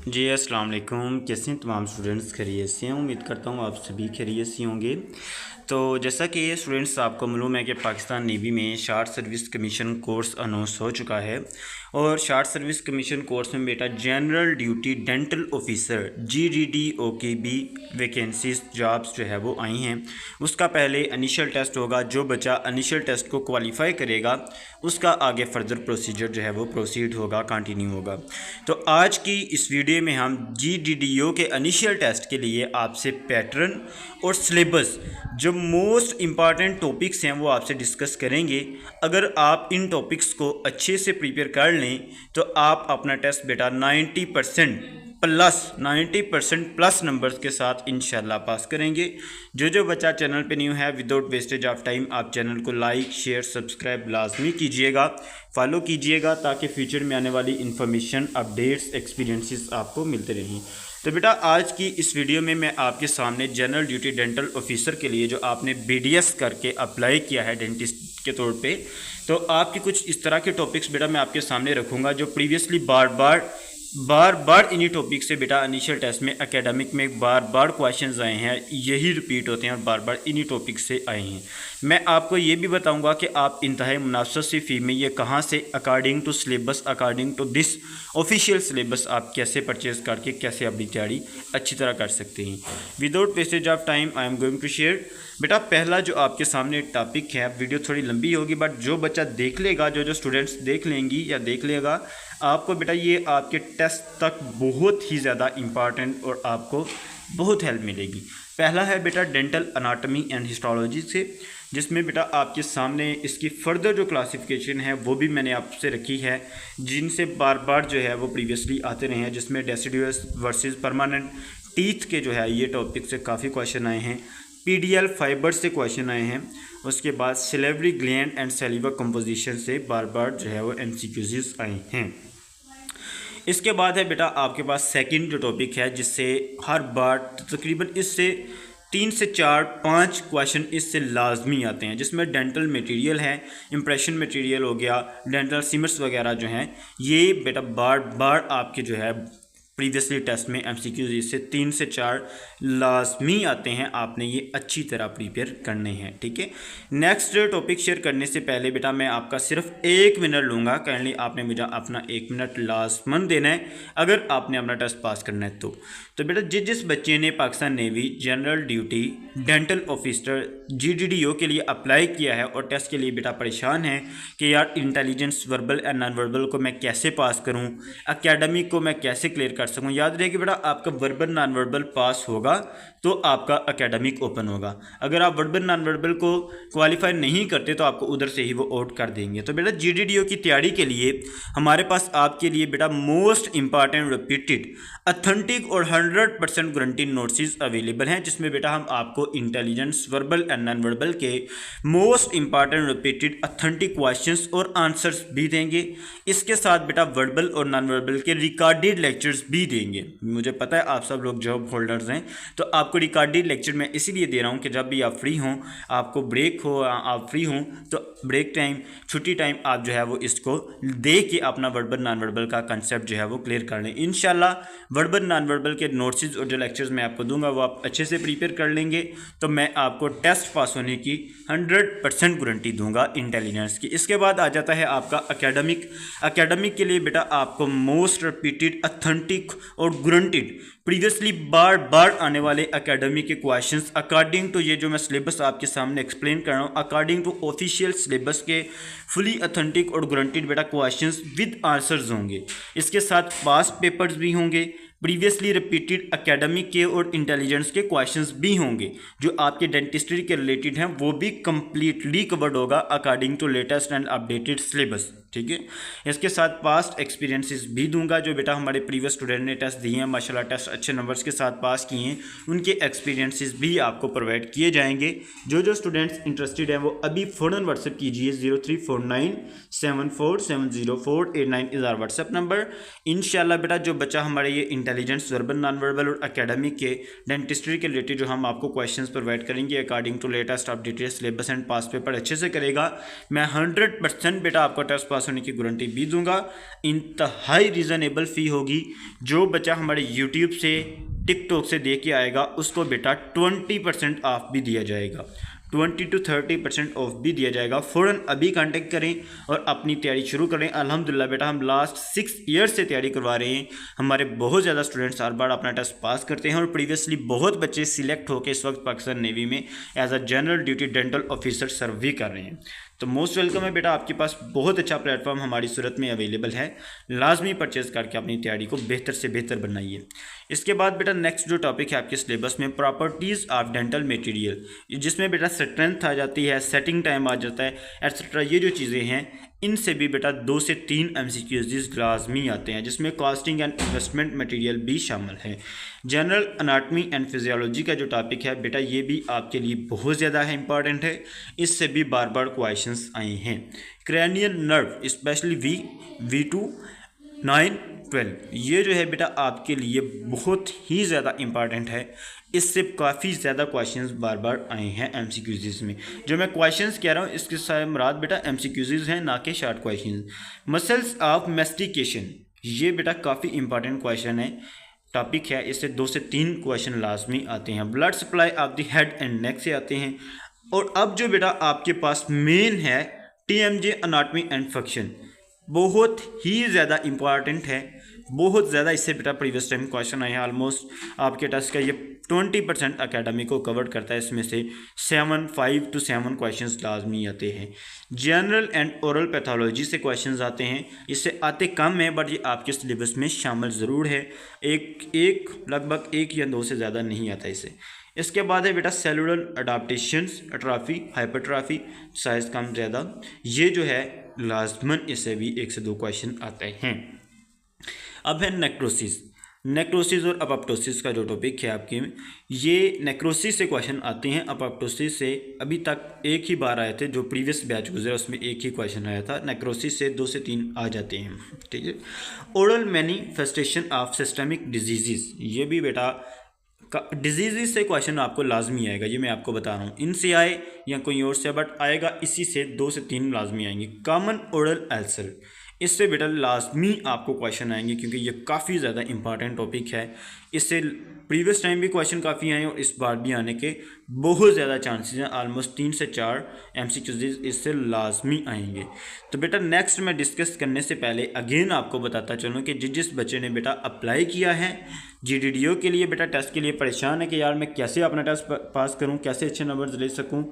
जी अस्सलाम वालेकुम। कैसे हैं तमाम स्टूडेंट्स? खैरियत से हैं? उम्मीद करता हूँ आप सभी खैरियत से होंगे। तो जैसा कि ये स्टूडेंट्स आपको मालूम है कि पाकिस्तान नेवी में short service commission course announce हो चुका है और शार्ट सर्विस कमीशन कोर्स में बेटा general duty dental officer GDDO की भी वैकेंसीज जॉब्स जो है वो आई हैं। उसका पहले इनिशियल टेस्ट होगा। जो बच्चा इनिशियल टेस्ट को क्वालिफाई करेगा उसका आगे फर्दर प्रोसीजर जो है वो प्रोसीड होगा, कंटिन्यू होगा। तो आज की इस वीडियो में हम GDDO के इनिशियल टेस्ट के लिए आपसे पैटर्न और सिलेबस जो मोस्ट इम्पॉर्टेंट टॉपिक्स हैं वो आपसे डिस्कस करेंगे। अगर आप इन टॉपिक्स को अच्छे से प्रिपेयर कर लें तो आप अपना टेस्ट बेटा 90% प्लस नंबर्स के साथ इंशाल्लाह पास करेंगे। जो बच्चा चैनल पे न्यू है, विदाउट वेस्टेज ऑफ टाइम आप चैनल को लाइक शेयर सब्सक्राइब लाजमी कीजिएगा, फॉलो कीजिएगा ताकि फ्यूचर में आने वाली इन्फॉर्मेशन अपडेट्स एक्सपीरियंसेस आपको मिलते रहें। तो बेटा आज की इस वीडियो में मैं आपके सामने जनरल ड्यूटी डेंटल ऑफिसर के लिए जो आपने BDS करके अप्लाई किया है डेंटिस्ट के तौर पे, तो आपके कुछ इस तरह के टॉपिक्स बेटा मैं आपके सामने रखूँगा जो प्रीवियसली बार बार इन्हीं टॉपिक से बेटा इनिशियल टेस्ट में एकेडमिक में बार क्वेश्चंस आए हैं, यही रिपीट होते हैं और बार बार इन्हीं टॉपिक से आए हैं। मैं आपको ये भी बताऊंगा कि आप इंतहाई मुनासिब सी फ़ी में ये कहाँ से according to syllabus, according to this official syllabus आप कैसे परचेज़ करके कैसे अपनी तैयारी अच्छी तरह कर सकते हैं। Without wastage of time I am going to share बेटा पहला जो आपके सामने टॉपिक है। वीडियो थोड़ी लंबी होगी बट जो बच्चा देख लेगा, जो स्टूडेंट्स देख लेंगी या देख लेगा, आपको बेटा ये आपके टेस्ट तक बहुत ही ज़्यादा इम्पॉर्टेंट और आपको बहुत हेल्प मिलेगी। पहला है बेटा डेंटल अनाटमी एंड हिस्टोलॉजी से, जिसमें बेटा आपके सामने इसकी फर्दर जो क्लासिफिकेशन है वो भी मैंने आपसे रखी है, जिनसे बार बार जो है वो प्रीवियसली आते रहे हैं, जिसमें डेसिडुअस वर्सेस परमानेंट टीथ के जो है ये टॉपिक से काफ़ी क्वेश्चन आए हैं। PDL फाइबर से क्वेश्चन आए हैं। उसके बाद सिलेवरी ग्लैंड एंड सैलिवा कंपोजिशन से बार बार जो है वो MCQs आए हैं। इसके बाद है बेटा आपके पास सेकंड जो टॉपिक है, जिससे हर बार तकरीबन इससे 3 से 4 5 क्वेश्चन इससे लाजमी आते हैं, जिसमें डेंटल मटेरियल है, इम्प्रेशन मटेरियल हो गया, डेंटल सिमर्स वगैरह जो हैं ये बेटा बार बार आपके जो है प्रीवियसली टेस्ट में MCQs इससे 3 से 4 लाजमी आते हैं। आपने ये अच्छी तरह प्रिपेयर करने हैं, ठीक है। नेक्स्ट टॉपिक शेयर करने से पहले बेटा मैं आपका सिर्फ 1 मिनट लूँगा। काइंडली आपने मुझे अपना 1 मिनट लाजमन देना है अगर आपने अपना टेस्ट पास करना है तो बेटा जिस बच्चे ने Pakistan navy general duty dental officer GDDO के लिए अप्लाई किया है और टेस्ट के लिए बेटा परेशान है कि यार intelligence verbal and non verbal को मैं कैसे पास करूं, एकेडमिक को मैं कैसे क्लियर कर सकूं, याद रहे कि बेटा आपका वर्बल नॉन वर्बल पास होगा तो आपका एकेडमिक ओपन होगा। अगर आप वर्बल नॉन वर्बल को क्वालिफाई नहीं करते तो आपको उधर से ही वो आउट कर देंगे। तो बेटा GDDO की तैयारी के लिए हमारे पास आपके लिए बेटा मोस्ट इंपॉर्टेंट रिपीटेड अथेंटिक और 100% गारंटी नोट्स अवेलेबल हैं, जिसमें बेटा हम आपको intelligence verbal and non verbal के most important repeated authentic questions और आंसर्स भी देंगे। इसके साथ बेटा वर्बल और नॉन वर्बल के रिकॉर्डेड लेक्चर्स भी देंगे। मुझे पता है आप सब लोग जॉब होल्डर्स हैं, तो आपको रिकॉर्डेड लेक्चर मैं इसीलिए दे रहा हूँ कि जब भी आप फ्री हों, आपको ब्रेक हो, आप फ्री हों तो ब्रेक टाइम, छुट्टी टाइम आप जो है वो इसको दे के अपना वर्बल नॉन वर्बल का कंसेप्ट जो है वो क्लियर कर लें। इंशाल्लाह वर्बल नॉन वर्बल के नोट्स और जो लेक्चर्स मैं आपको दूंगा वो आप अच्छे से प्रिपेयर कर लेंगे तो मैं आपको टेस्ट पास होने की 100% गारंटी दूंगा इंटेलिजेंस की। इसके बाद आ जाता है आपका एकेडमिक के लिए बेटा आपको मोस्ट रिपीटेड अथेंटिक और गारंटीड प्रीवियसली बार बार आने वाले एकेडमिक के क्वेश्चंस अकॉर्डिंग टू ये जो मैं सिलेबस आपके सामने एक्सप्लेन कर रहा हूँ, अकॉर्डिंग टू ऑफिशियल सिलेबस के फुली अथेंटिक और गारंटीड बेटा क्वेश्चंस विद आंसर्स होंगे। इसके साथ पास्ट पेपर्स भी होंगे, प्रीवियसली रिपीटेड एकेडमिक के और इंटेलिजेंस के क्वेश्चंस भी होंगे, जो आपके डेंटिस्ट्री के रिलेटेड हैं वो भी कंप्लीटली कवर्ड होगा according to latest and updated syllabus, ठीक है। इसके साथ पास्ट एक्सपीरियंसेस भी दूंगा, जो बेटा हमारे प्रीवियस स्टूडेंट ने टेस्ट दिए हैं, माशाल्लाह टेस्ट अच्छे नंबर्स के साथ पास किए हैं, उनके एक्सपीरियंसेस भी आपको प्रोवाइड किए जाएंगे। जो स्टूडेंट्स इंटरेस्टेड हैं वो अभी फ़ौरन व्हाट्सएप कीजिए। 0349747048 इज़ आवर व्हाट्सएप नंबर। इंशाल्लाह बेटा जो बच्चा हमारे ये इंटेलिजेंस वर्बल नॉन वर्बल और एकेडमिक के डेंटिस्ट्री के रिलेटेड जो हम आपको क्वेश्चंस प्रोवाइड करेंगे according to latest updated syllabus and past paper अच्छे से करेगा, मैं 100% बेटा आपका टेस्ट पास पास होने की गारंटी भी दूंगा। इंतहाई रीज़नेबल फ़ी होगी। जो बच्चा हमारे यूट्यूब से टिकटॉक से देख के आएगा उसको बेटा 20% ऑफ भी दिया जाएगा, 20 to 30% ऑफ भी दिया जाएगा। फ़ौरन अभी कांटेक्ट करें और अपनी तैयारी शुरू करें। अल्हम्दुलिल्लाह बेटा हम लास्ट 6 ईयर्स से तैयारी करवा रहे हैं। हमारे बहुत ज़्यादा स्टूडेंट्स हर बार अपना टेस्ट पास करते हैं और प्रीवियसली बहुत बच्चे सिलेक्ट होकर इस वक्त पाकिस्तान नेवी में as a general duty dental officer serve भी कर रहे हैं। तो मोस्ट वेलकम है बेटा, आपके पास बहुत अच्छा प्लेटफॉर्म हमारी सूरत में अवेलेबल है। लाजमी परचेज़ करके अपनी तैयारी को बेहतर से बेहतर बनाइए। इसके बाद बेटा नेक्स्ट जो टॉपिक है आपके सिलेबस में प्रॉपर्टीज़ ऑफ डेंटल मटेरियल, जिसमें बेटा स्ट्रेंथ आ जाती है, सेटिंग टाइम आ जाता है, एट्सेट्रा। ये जो चीज़ें हैं इनसे भी बेटा 2 से 3 MCQs लाजमी आते हैं, जिसमें कॉस्टिंग एंड इन्वेस्टमेंट मटेरियल भी शामिल है। जनरल अनाटमी एंड फिजियोलॉजी का जो टॉपिक है बेटा ये भी आपके लिए बहुत ज़्यादा है, इंपॉर्टेंट है। इससे भी बार बार क्वेश्चंस आए हैं। क्रैनियल नर्व स्पेशली V2, 9, 12 ये जो है बेटा आपके लिए बहुत ही ज़्यादा इंपॉर्टेंट है। इससे काफ़ी ज़्यादा क्वेश्चंस बार बार आए हैं MCQs में। जो मैं क्वेश्चंस कह रहा हूँ इसके साथ मुराद बेटा MCQs हैं, ना कि short question. Muscles of mastication ये बेटा काफ़ी इंपॉर्टेंट क्वेश्चन है, टॉपिक है। इससे 2 से 3 क्वेश्चन लाजमी आते हैं। Blood supply of the head and neck से आते हैं। और अब जो बेटा आपके पास मेन है TMJ अनाटमी एंड फंक्शन, बहुत ही ज़्यादा इंपॉर्टेंट है, बहुत ज़्यादा। इससे बेटा प्रीवियस टाइम क्वेश्चन आए हैं। ऑलमोस्ट आपके टेस्ट का ये 20% अकेडमी को कवर करता है। इसमें से 5 to 7 क्वेश्चंस लाजमी आते हैं। जनरल एंड ओरल पैथोलॉजी से क्वेश्चंस आते हैं। इससे आते कम हैं बट ये आपके सिलेबस में शामिल ज़रूर है। लगभग 1 या 2 से ज़्यादा नहीं आता इसे। इसके बाद है बेटा सेलुलर अडाप्टेशंस, अट्राफी, हाइपरट्राफी, साइज कम ज़्यादा, ये जो है लाजमन इससे भी 1 से 2 क्वेश्चन आते हैं। अब है नेक्रोसिस और अपोप्टोसिस का जो टॉपिक है आपके में, ये नेक्रोसिस से क्वेश्चन आते हैं। अपोप्टोसिस से अभी तक एक ही बार आए थे, जो प्रीवियस बैच गुजरा उसमें एक ही क्वेश्चन आया था। नेक्रोसिस से 2 से 3 आ जाते हैं, ठीक है। Oral manifestation of systemic disease, ये भी बेटा डिजीज़ से क्वेश्चन आपको लाजमी आएगा। ये मैं आपको बता रहा हूँ, इनसे आए या कोई और से, बट आएगा इसी से 2 से 3 लाजमी आएंगे। कॉमन ओरल अल्सर, इससे बेटा लाजमी आपको क्वेश्चन आएंगे क्योंकि ये काफ़ी ज़्यादा इंपॉर्टेंट टॉपिक है। इससे प्रीवियस टाइम भी क्वेश्चन काफ़ी आए और इस बार भी आने के बहुत ज़्यादा चांसेस हैं। ऑलमोस्ट 3 से 4 MCQs इससे लाजमी आएंगे। तो बेटा नेक्स्ट मैं डिस्कस करने से पहले अगेन आपको बताता चलूँ कि जिस बच्चे ने बेटा अप्लाई किया है GDDO के लिए, बेटा टेस्ट के लिए परेशान है कि यार मैं कैसे अपना टेस्ट पास करूँ, कैसे अच्छे नंबर्स ले सकूँ,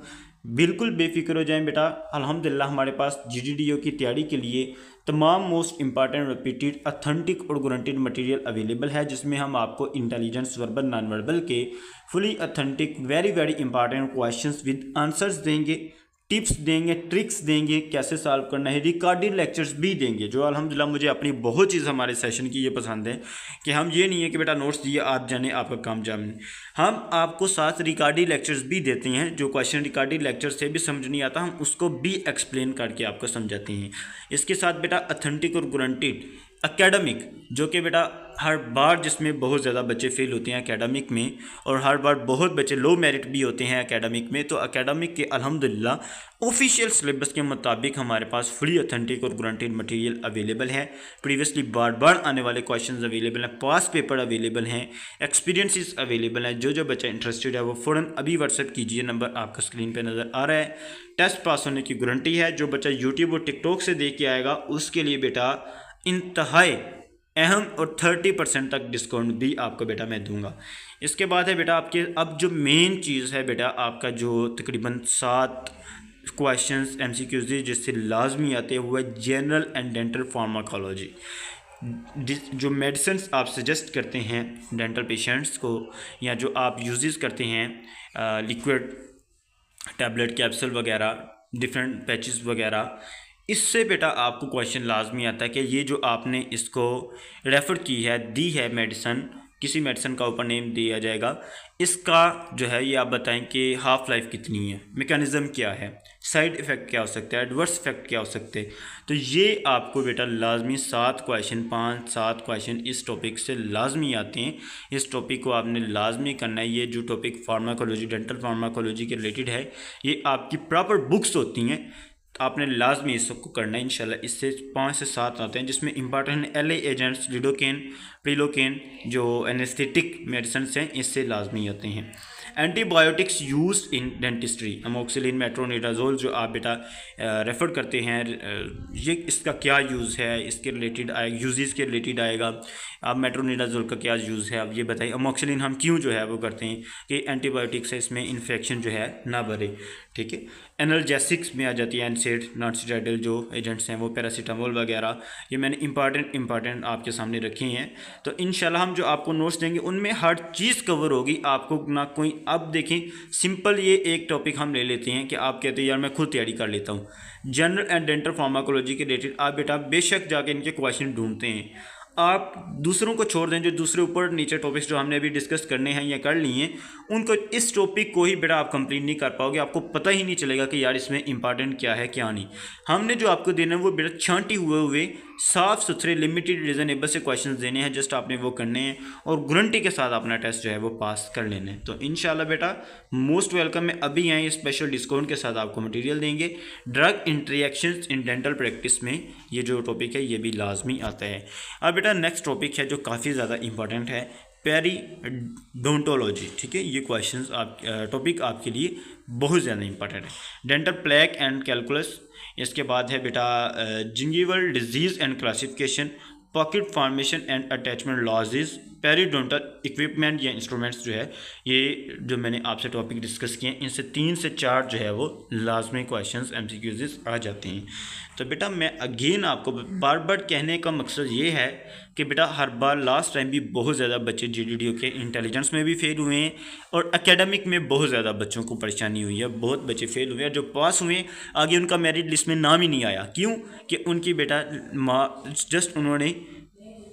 बिल्कुल बेफिक्र हो जाएं बेटा। अल्हम्दुलिल्लाह हमारे पास GDDO की तैयारी के लिए तमाम मोस्ट इंपॉर्टेंट रिपीटेड ऑथेंटिक और गारंटीड मटेरियल अवेलेबल है, जिसमें हम आपको इंटेलिजेंस वर्बल नॉन वर्बल के fully authentic very important questions with answers देंगे, टिप्स देंगे, ट्रिक्स देंगे, कैसे सॉल्व करना है, रिकॉर्डेड लेक्चर्स भी देंगे। जो अल्हम्दुलिल्लाह मुझे अपनी बहुत चीज़ हमारे सेशन की ये पसंद है कि हम ये नहीं है कि बेटा नोट्स दिए आप जाने आपका काम जाने, हम आपको साथ रिकॉर्डेड लेक्चर्स भी देते हैं। जो क्वेश्चन रिकॉर्डेड लेक्चर से भी समझ नहीं आता हम उसको भी एक्सप्लेन करके आपको समझाते हैं। इसके साथ बेटा ऑथेंटिक और गारंटीड एकेडमिक, जो कि बेटा हर बार जिसमें बहुत ज़्यादा बच्चे फेल होते हैं एकेडमिक में, और हर बार बहुत बच्चे लो मेरिट भी होते हैं एकेडमिक में। तो एकेडमिक के अल्हम्दुलिल्लाह ऑफिशियल सिलेबस के मुताबिक हमारे पास फुली ऑथेंटिक और गारंटीड मटेरियल अवेलेबल है। प्रीवियसली बार आने वाले क्वेश्चंस अवेलेबल हैं, पास पेपर अवेलेबल हैं, एक्सपीरियंसेस अवेलेबल हैं। जो बच्चा इंटरेस्टेड है वो फ़ौरन अभी व्हाट्सएप कीजिए, नंबर आपका स्क्रीन पर नज़र आ रहा है। टेस्ट पास होने की गारंटी है। जो बच्चा यूट्यूब और टिकटॉक से देख के आएगा उसके लिए बेटा इंतहाई अहम और 30% तक डिस्काउंट भी आपको बेटा मैं दूंगा। इसके बाद है बेटा आपके अब जो मेन चीज़ है बेटा आपका जो तकरीबन 7 क्वेश्चंस MCQs जिससे लाजमी आते हुए जनरल एंड डेंटल फार्माकोलॉजी, जो मेडिसिन आप सजेस्ट करते हैं डेंटल पेशेंट्स को या जो आप यूजेस करते हैं लिक्विड टैबलेट कैप्सूल वगैरह डिफरेंट पैचेस वगैरह, इससे बेटा आपको क्वेश्चन लाजमी आता है कि ये जो आपने इसको रेफ़र की है दी है मेडिसन, किसी मेडिसिन का ऊपर नेम दिया जाएगा, इसका जो है ये आप बताएं कि हाफ़ लाइफ कितनी है, मैकेनिज़्म क्या है, साइड इफ़ेक्ट क्या हो सकता है, एडवर्स इफेक्ट क्या हो सकते हैं। तो ये आपको बेटा लाजमी 7 क्वेश्चन 5-7 क्वेश्चन इस टॉपिक से लाजमी आते हैं। इस टॉपिक को आपने लाजमी करना है। ये जो टॉपिक फार्माकोलॉजी डेंटल फार्माकोलॉजी के रिलेटेड है ये आपकी प्रॉपर बुक्स होती हैं, आपने लाजमी इसको करना है इंशाल्लाह। इससे 5 से 7 आते हैं, जिसमें important L agents, lidocaine, prilocaine, जो एनेस्थेटिक मेडिसिन हैं, इससे लाजमी होते हैं। Antibiotics use in dentistry, amoxicillin, metronidazole जो आप बेटा रेफ़र करते हैं, ये इसका क्या यूज़ है, इसके रिलेटेड यूजेस के रिलेटेड आएगा। अब मेट्रोनिडाजोल का क्या यूज़ है, अब ये बताइए। अमोक्सिलिन हम क्यों जो है वो करते हैं कि एंटीबायोटिक्स है, इसमें इन्फेक्शन जो है ना बढ़े, ठीक है। एनाल्जेसिक्स में आ जाती है एनसेड, नॉन स्टेरॉइडल जो एजेंट्स हैं वो पैरासीटामोल वगैरह, ये मैंने इंपॉर्टेंट आपके सामने रखी हैं। तो इंशाल्लाह हम जो आपको नोट्स देंगे उनमें हर चीज़ कवर होगी, आपको ना कोई। अब देखें सिंपल ये एक टॉपिक हम ले लेते हैं कि आप कहते हैं यार मैं खुद तैयारी कर लेता हूँ। जनरल एंड डेंटल फार्माकोलॉजी के रिलेटेड आप बेटा बेशक जाके इनके क्वेश्चन ढूंढते हैं, आप दूसरों को छोड़ दें जो दूसरे ऊपर नीचे टॉपिक्स जो हमने अभी डिस्कस करने हैं या कर लिए हैं, उनको इस टॉपिक को ही बेटा आप कंप्लीट नहीं कर पाओगे, आपको पता ही नहीं चलेगा कि यार इसमें इंपॉर्टेंट क्या है क्या नहीं। हमने जो आपको देना है वो बेटा छांटी हुए साफ़ सुथरे लिमिटेड रीजनेबल से क्वेश्चन देने हैं, जस्ट आपने वो करने हैं और गारंटी के साथ अपना टेस्ट जो है वो पास कर लेना है। तो इंशाल्लाह बेटा मोस्ट वेलकम में अभी आए स्पेशल डिस्काउंट के साथ आपको मटेरियल देंगे। Drug interactions in dental practice में ये जो टॉपिक है ये भी लाजमी आता है। अब बेटा नेक्स्ट टॉपिक है जो काफ़ी ज़्यादा इंपॉर्टेंट है, पेरीडोंटोलॉजी, ठीक है। ये क्वेश्चंस आप टॉपिक आपके लिए बहुत ज़्यादा इंपॉर्टेंट है। डेंटल प्लेक एंड कैलकुलस, इसके बाद है बेटा gingival disease and classification, pocket formation and attachment losses, periodontal equipment या इंस्ट्रूमेंट्स जो है, ये जो मैंने आपसे टॉपिक डिस्कस किए हैं इनसे 3 से 4 जो है वो लाजमी क्वेश्चंस एमसीक्यूज़ आ जाते हैं। तो बेटा मैं अगेन आपको बार बार कहने का मकसद ये है कि बेटा हर बार लास्ट टाइम भी बहुत ज़्यादा बच्चे जीडीडीओ के इंटेलिजेंस में भी फेल हुए हैं और एकेडमिक में बहुत ज़्यादा बच्चों को परेशानी हुई है, बहुत बच्चे फेल हुए हैं। जो पास हुए आगे उनका मेरिट लिस्ट में नाम ही नहीं आया, क्यों कि उनकी बेटा जस्ट उन्होंने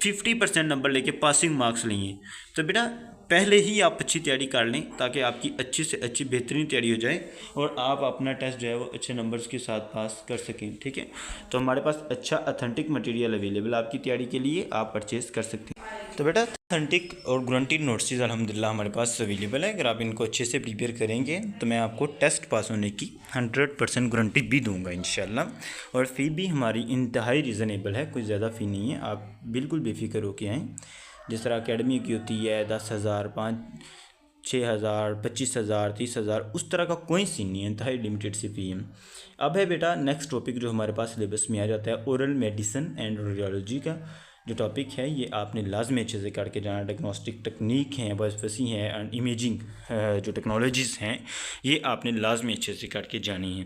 50% नंबर लेके पासिंग मार्क्स लिए। तो बेटा पहले ही आप अच्छी तैयारी कर लें ताकि आपकी अच्छी से अच्छी बेहतरीन तैयारी हो जाए और आप अपना टेस्ट जो है वो अच्छे नंबर्स के साथ पास कर सकें, ठीक है। तो हमारे पास अच्छा ऑथेंटिक मटेरियल अवेलेबल आपकी तैयारी के लिए, आप परचेज़ कर सकते हैं। तो बेटा ऑथेंटिक और गारंटीड नोट्स अल्हम्दुलिल्लाह हमारे पास अवेलेबल है। अगर आप इनको अच्छे से प्रिपेयर करेंगे तो मैं आपको टेस्ट पास होने की 100% गारंटी भी दूंगा इंशाल्लाह। और फ़ी भी हमारी इंतहाई रीज़नेबल है, कोई ज़्यादा फ़ी नहीं है, आप बिल्कुल बेफिक्र होकर आएँ। जिस तरह अकेडमी की होती है 10,000, 6,000, 25,000, 30,000, उस तरह का कोई सीन नहीं है, इंतहाई लिमिटेड सी फ़ी है। अब है बेटा नेक्स्ट टॉपिक जो हमारे पास सिलेबस में आ जाता है, ओरल मेडिसिन एंड रेडियोलॉजी का जो टॉपिक है ये आपने लाजमी अच्छे से करके जाना। डायग्नोस्टिक टेक्निक हैं, बायोप्सी हैं एंड इमेजिंग जो टेक्नोलॉजीज़ हैं ये आपने लाजमी अच्छे से करके जानी है।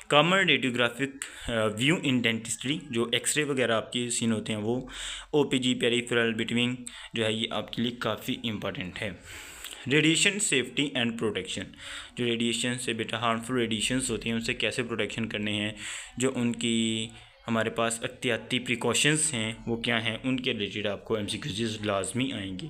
कॉमन रेडियोग्राफिक व्यू इन डेंटिस्ट्री, जो एक्सरे वगैरह आपके सीन होते हैं वो, ओपीजी, पेरिफेरल बिटवीन जो है ये आपके लिए काफ़ी इंपॉर्टेंट है। रेडिएशन सेफ्टी एंड प्रोटेक्शन, जो रेडिएशन से बेटा हार्मफुल रेडिएशंस होती हैं उनसे कैसे प्रोटेक्शन करने हैं, जो उनकी हमारे पास एहतियाती प्रिकॉशंस हैं वो क्या हैं, उनके रिलेटेड आपको एमसीक्यूज़ लाजमी आएंगे।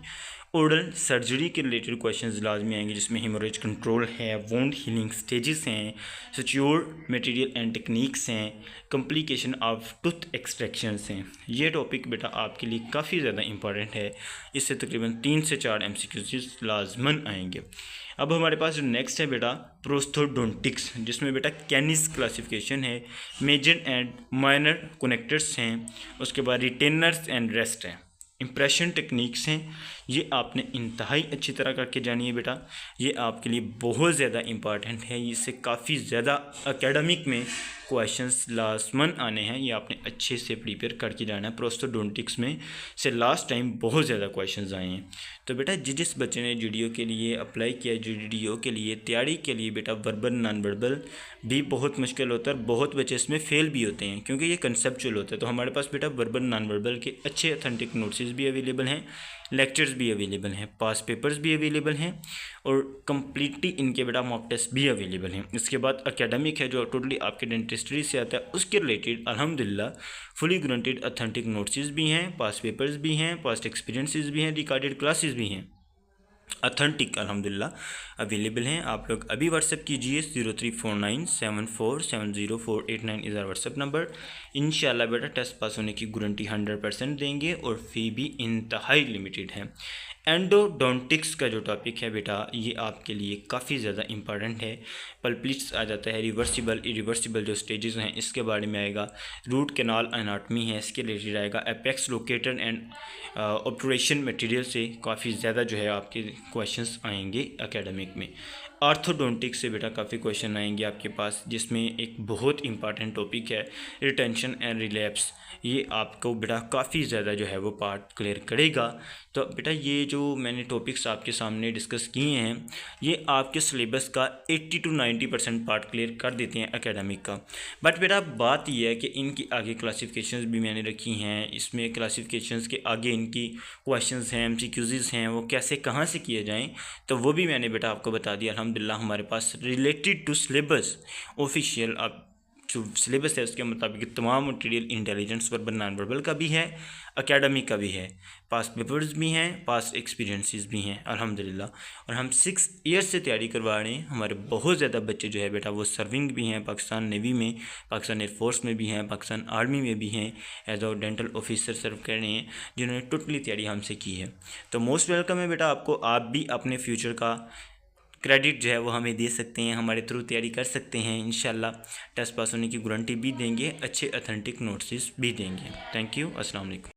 ओरल सर्जरी के रिलेटेड क्वेश्चंस लाजमी आएंगे जिसमें हेमोरेज कंट्रोल है, वोंड हीलिंग स्टेजेस हैं, सिक्योर मटेरियल एंड टेक्निक्स हैं, कॉम्प्लिकेशन ऑफ टूथ एक्सट्रैक्शंस हैं। ये टॉपिक बेटा आपके लिए काफ़ी ज़्यादा इंपॉर्टेंट है, इससे तकरीबन 3 से 4 एमसीक्यूज़ लाजमन आएंगे। अब हमारे पास जो नेक्स्ट है बेटा प्रोस्थोडोंटिक्स, जिसमें बेटा कैनिस क्लासिफिकेशन है, मेजर एंड माइनर कनेक्टर्स हैं, उसके बाद रिटेनर्स एंड रेस्ट हैं, इम्प्रेशन टेक्निक्स हैं। ये आपने इंतहाई अच्छी तरह करके जानी है बेटा, ये आपके लिए बहुत ज़्यादा इंपॉर्टेंट है, इससे काफ़ी ज़्यादा एकेडमिक में क्वेश्चंस लाजमन आने हैं, ये आपने अच्छे से प्रिपेयर करके जाना है। प्रोस्थोडोंटिक्स में से लास्ट टाइम बहुत ज़्यादा क्वेश्चंस आए हैं। तो बेटा जिस बच्चे ने जीडीओ के लिए अप्लाई किया, जीडीओ के लिए तैयारी के लिए बेटा वर्बल नॉन वर्बल भी बहुत मुश्किल होता है, बहुत बच्चे इसमें फ़ेल भी होते हैं क्योंकि ये कंसेप्चुअल होता है। तो हमारे पास बेटा वर्बल नॉन वर्बल के अच्छे ऑथेंटिक नोट्स भी अवेलेबल हैं, लेक्चर्स भी अवेलेबल हैं, पास पेपर्स भी अवेलेबल हैं और कम्प्लीटली इनके बेटा मॉक टेस्ट भी अवेलेबल हैं। इसके बाद एकेडमिक है जो टोटली आपके डेंटिस्ट्री से आता है, उसके रिलेटेड अल्हम्दुलिल्लाह फुली गारंटीड ऑथेंटिक नोट्स भी हैं, पास पेपर्स भी हैं, पास्ट एक्सपीरियंसेस भी हैं, रिकॉर्डेड क्लासेस भी हैं, ऑथेंटिक अल्हम्दुलिल्लाह अवेलेबल हैं। आप लोग अभी व्हाट्सएप कीजिए 0349747048 इज़ आवर व्हाट्सएप नंबर। इंशाल्लाह बेटा टेस्ट पास होने की गारंटी 100% देंगे और फ़ी भी इंतहाई लिमिटेड है। एंडोडोंटिक्स का जो टॉपिक है बेटा ये आपके लिए काफ़ी ज़्यादा इंपॉर्टेंट है। पल्पिट्स आ जाता है, रिवर्सिबल इरिवर्सिबल जो स्टेजेस हैं इसके बारे में आएगा। रूट कैनाल एनाटमी है इसके रिलेटेड आएगा। Apex locator and operation material से काफ़ी ज़्यादा जो है आपके क्वेश्चंस आएंगे एकेडमिक में। ऑर्थोडोंटिक्स से बेटा काफ़ी क्वेश्चन आएंगे आपके पास, जिसमें एक बहुत इंपॉर्टेंट टॉपिक है रिटेंशन एंड रिलैप्स। ये आपको बेटा काफ़ी ज़्यादा जो है वो पार्ट क्लियर करेगा। तो बेटा ये जो मैंने टॉपिक्स आपके सामने डिस्कस किए हैं ये आपके सिलेबस का 80 to 90% पार्ट क्लियर कर देते हैं एकेडमिक का। बट बेटा बात ये है कि इनकी आगे क्लासिफिकेशंस भी मैंने रखी हैं, इसमें क्लासिफिकेशंस के आगे इनकी क्वेश्चंस हैं, एमसीक्यूज़ हैं, वो कैसे कहाँ से किए जाएँ तो वो भी मैंने बेटा आपको बता दिया। अल्हम्दुलिल्लाह हमारे पास रिलेटेड टू सिलेबस ऑफिशियल आप जो सिलेबस है उसके मुताबिक तमाम material intelligence verbal non verbal का भी है, एकेडमिक का भी है, पास पेपर्स भी हैं, पास एक्सपीरियंसेस भी हैं अल्हम्दुलिल्लाह। और हम 6 ईयर्स से तैयारी करवा रहे हैं। हमारे बहुत ज़्यादा बच्चे जो है बेटा वो सर्विंग भी हैं, पाकिस्तान नेवी में, पाकिस्तान एयरफोर्स में भी हैं, पाकिस्तान आर्मी में भी हैं, एज अ डेंटल ऑफिसर सर्व कर रहे हैं, जिन्होंने टोटली तैयारी हमसे की है। तो मोस्ट वेलकम है बेटा आपको। आप भी अपने फ्यूचर का क्रेडिट जो है वो हमें दे सकते हैं, हमारे थ्रू तैयारी कर सकते हैं। इंशाल्लाह टेस्ट पास होने की गारंटी भी देंगे, अच्छे ऑथेंटिक नोट्स भी देंगे। थैंक यू, अस्सलाम वालेकुम।